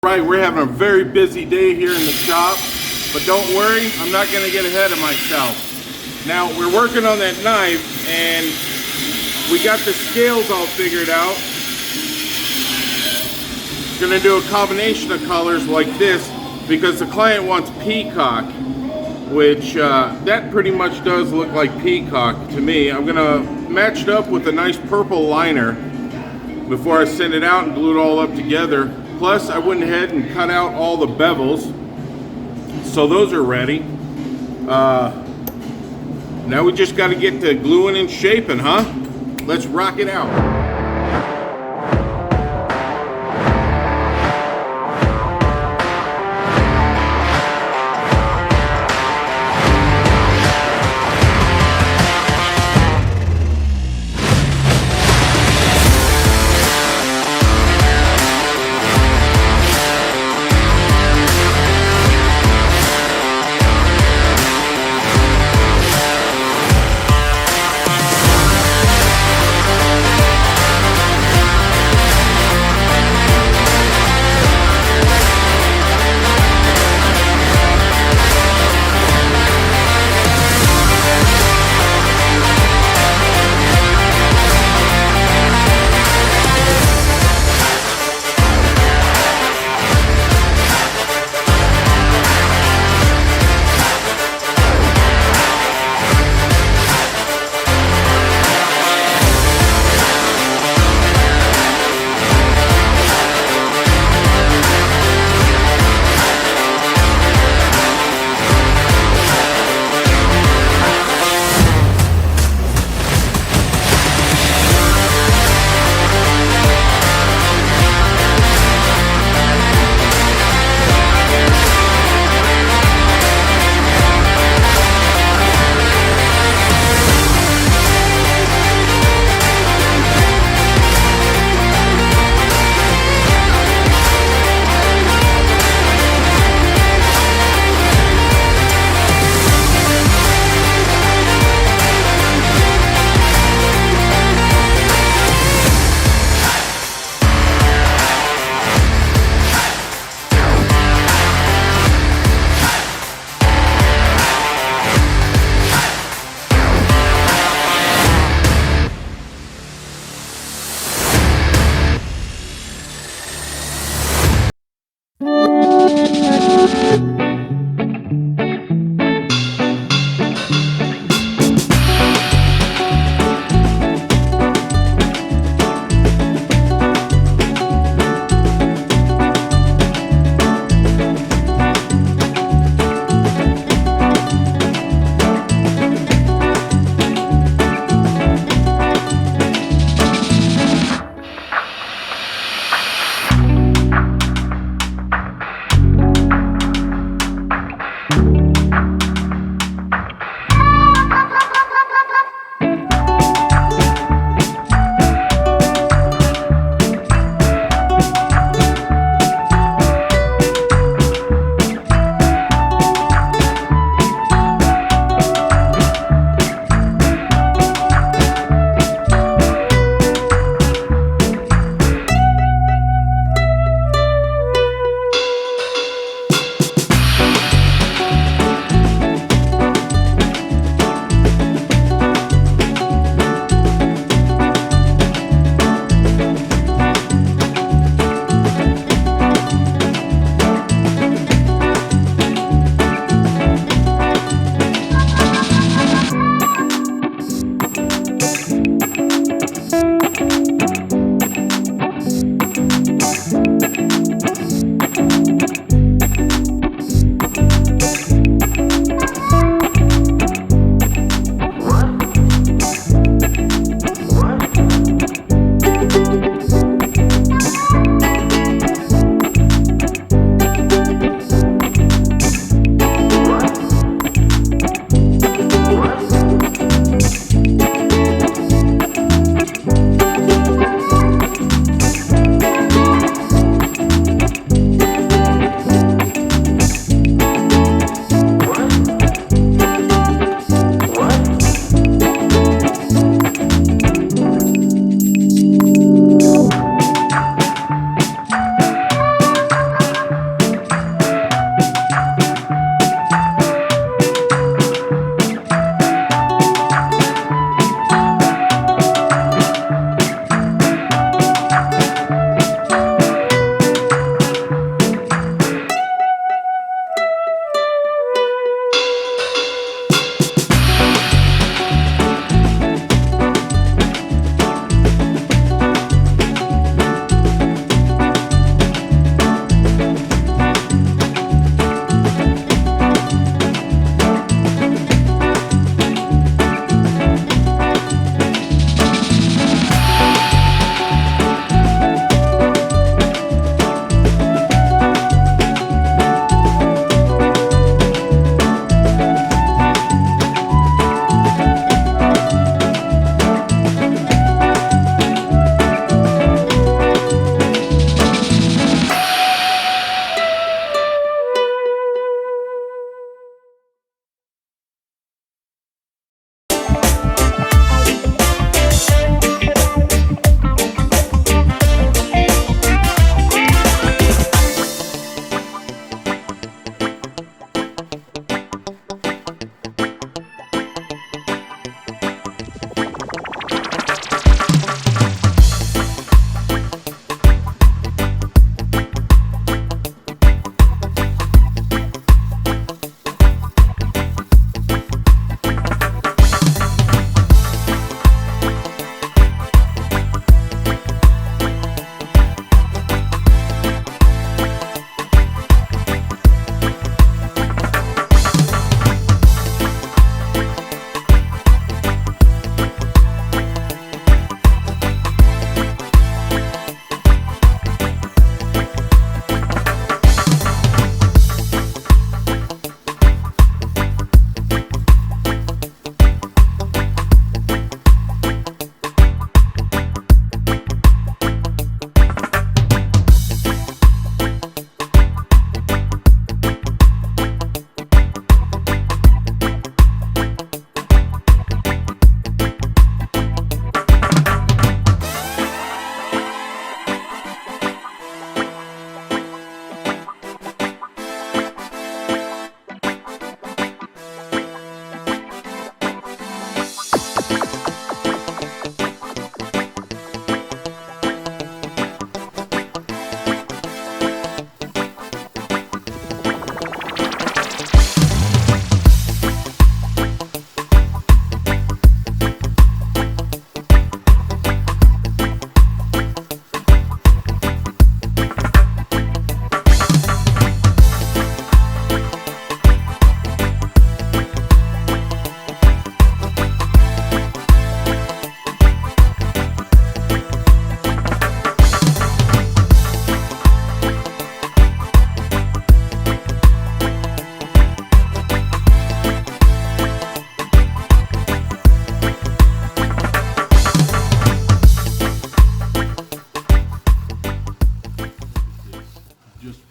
Right, we're having a very busy day here in the shop, but don't worry, I'm not going to get ahead of myself. Now, we're working on that knife, and we got the scales all figured out. Going to do a combination of colors like this, because the client wants peacock, which that pretty much does look like peacock to me. I'm going to match it up with a nice purple liner before I send it out and glue it all up together. Plus, I went ahead and cut out all the bevels, so those are ready. Now we just got to get to gluing and shaping, huh? Let's rock it out.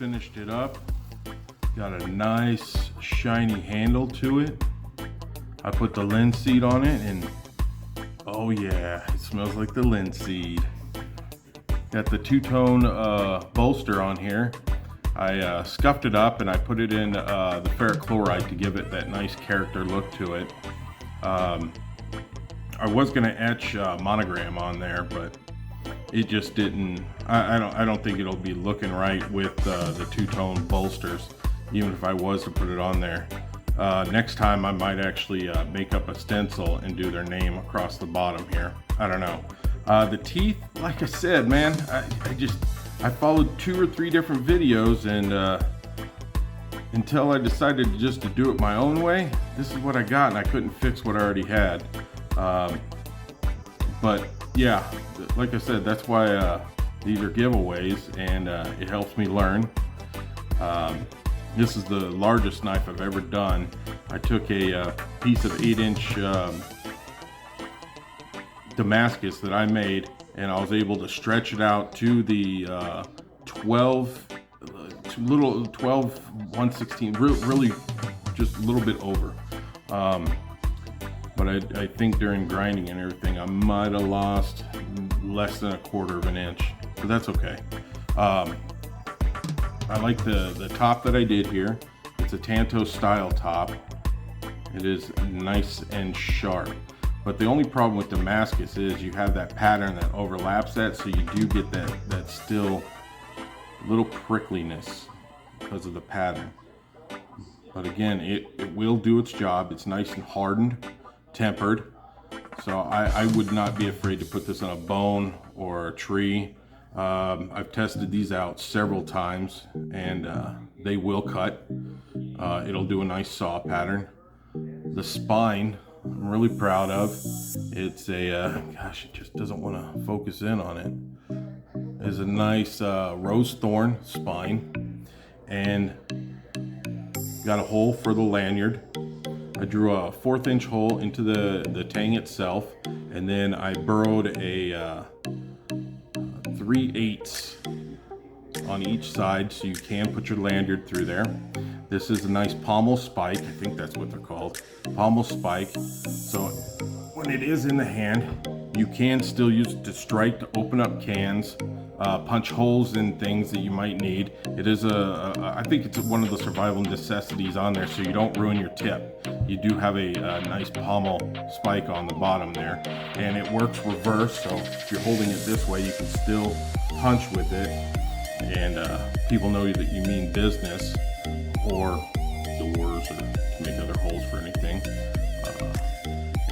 finished it up. Got a nice shiny handle to it. I put the linseed on it and oh yeah, it smells like the linseed. Got the two-tone bolster on here. I scuffed it up and I put it in the ferric chloride to give it that nice character look to it. I was gonna etch monogram on there, but it just didn't. I don't think it'll be looking right with the two-tone bolsters, even if I was to put it on there. Next time I might actually make up a stencil and do their name across the bottom here. I don't know. The teeth, like I said, man, I followed 2 or 3 different videos and until I decided to do it my own way, this is what I got and I couldn't fix what I already had. But yeah, like I said, that's why these are giveaways and it helps me learn. This is the largest knife I've ever done. I took a piece of 8-inch Damascus that I made and I was able to stretch it out to the 12 1/16, really just a little bit over. But I think during grinding and everything, I might have lost less than 1/4 of an inch, but that's okay. I like the top that I did here. It's a Tanto style top. It is nice and sharp. But the only problem with Damascus is you have that pattern that overlaps that, so you do get that still little prickliness because of the pattern. But again, it will do its job. It's nice and hardened, tempered. So I would not be afraid to put this on a bone or a tree. I've tested these out several times and they will cut. It'll do a nice saw pattern. The spine, I'm really proud of. It's a, gosh, it just doesn't want to focus in on it. It's a nice rose thorn spine and got a hole for the lanyard. I drew a 1/4 inch hole into the tang itself, and then I burrowed a 3/8 on each side so you can put your lanyard through there. This is a nice pommel spike, I think that's what they're called, pommel spike. So when it is in the hand, you can still use it to strike, to open up cans, punch holes in things that you might need. It is I think it's one of the survival necessities on there so you don't ruin your tip. You do have a nice pommel spike on the bottom there, and it works reverse, so if you're holding it this way you can still punch with it, and people know that you mean business, or doors, or to make other holes for anything.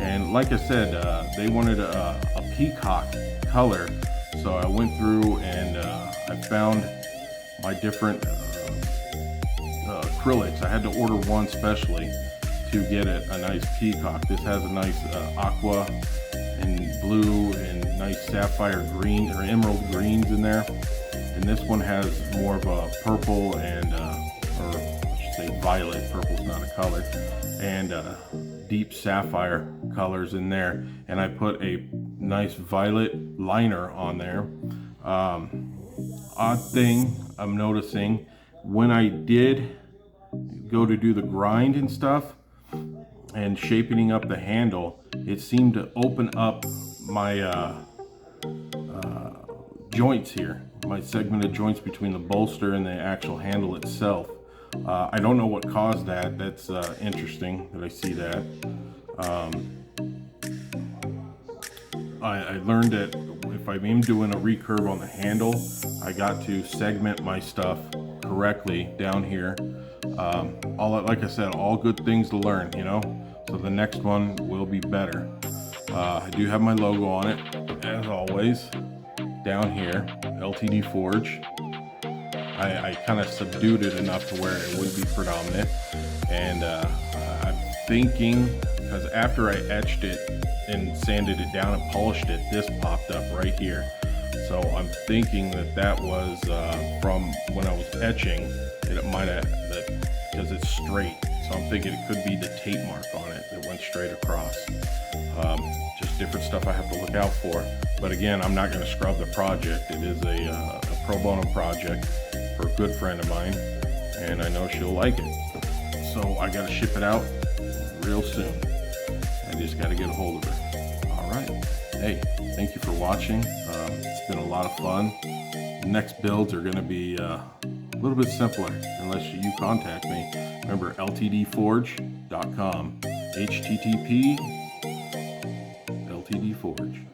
And like I said, they wanted a peacock color, so I went through and I found my different acrylics. I had to order one specially to get it a nice peacock. This has a nice aqua and blue and nice sapphire green or emerald greens in there, and this one has more of a purple and or I should say violet. Purple's not a color, and deep sapphire colors in there, and I put a nice violet liner on there. Odd thing I'm noticing, when I did go to do the grind and stuff and shaping up the handle, it seemed to open up my joints here, my segmented joints between the bolster and the actual handle itself. I don't know what caused that. That's interesting that I see that. I learned that if I'm doing a recurve on the handle, I got to segment my stuff correctly down here. Like I said, all good things to learn, you know? So the next one will be better. I do have my logo on it, as always, down here, LTD Forge. I kind of subdued it enough to where it would be predominant, and I'm thinking, because after I etched it and sanded it down and polished it, this popped up right here. So I'm thinking that was from when I was etching, and it might have, because it's straight, so I'm thinking it could be the tape mark on it that went straight across. Just different stuff I have to look out for. But again, I'm not going to scrub the project. It is a pro bono project, for a good friend of mine, and I know she'll like it. So I gotta ship it out real soon. I just gotta get a hold of it. All right. Hey, thank you for watching. It's been a lot of fun. The next builds are gonna be a little bit simpler unless you contact me. Remember, ltdforge.com. HTTP LTD Forge.